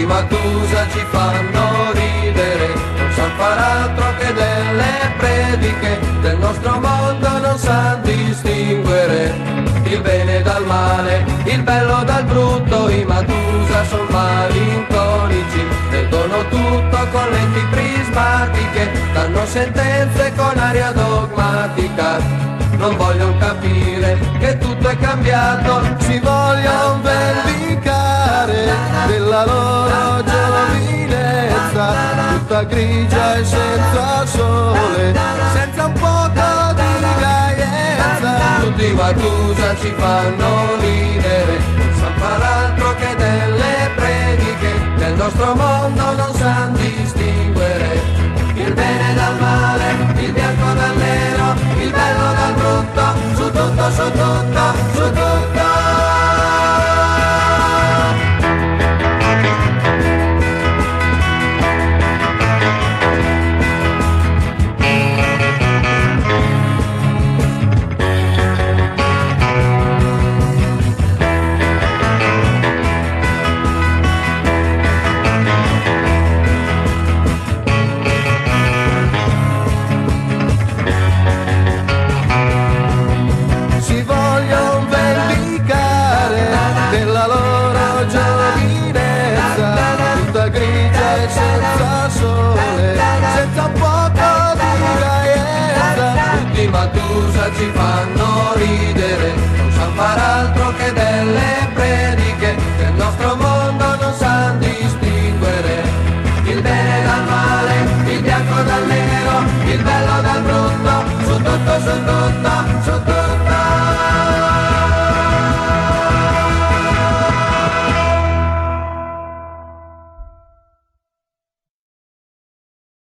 Mattusa ci fanno ridere, non sa far altro che delle prediche, del nostro mondo non sa distinguere il bene dal male, il bello dal brutto. I Mattusa son malinconici, vedono tutto con lenti prismatiche, danno sentenze con aria dogmatica, non vogliono capire che tutto è cambiato, si vogliono vendicare della loro giovinezza, tutta grigia e senza sole, senza un poco di gaiezza. Tutti i Mattusa ci fanno ridere, non sa far altro che delle prediche, nel nostro mondo non sa distinguere il bene dal male, il bianco dal nero, il bello dal brutto, su tutto, su tutto, su tutto. Senza sole, senza un poco di gaiezza. Tutti i Mattusa ci fanno ridere, non sa far altro che delle prediche, del nostro mondo non sa distinguere il bene dal male, il bianco dal nero, il bello dal brutto, su tutto, su tutto.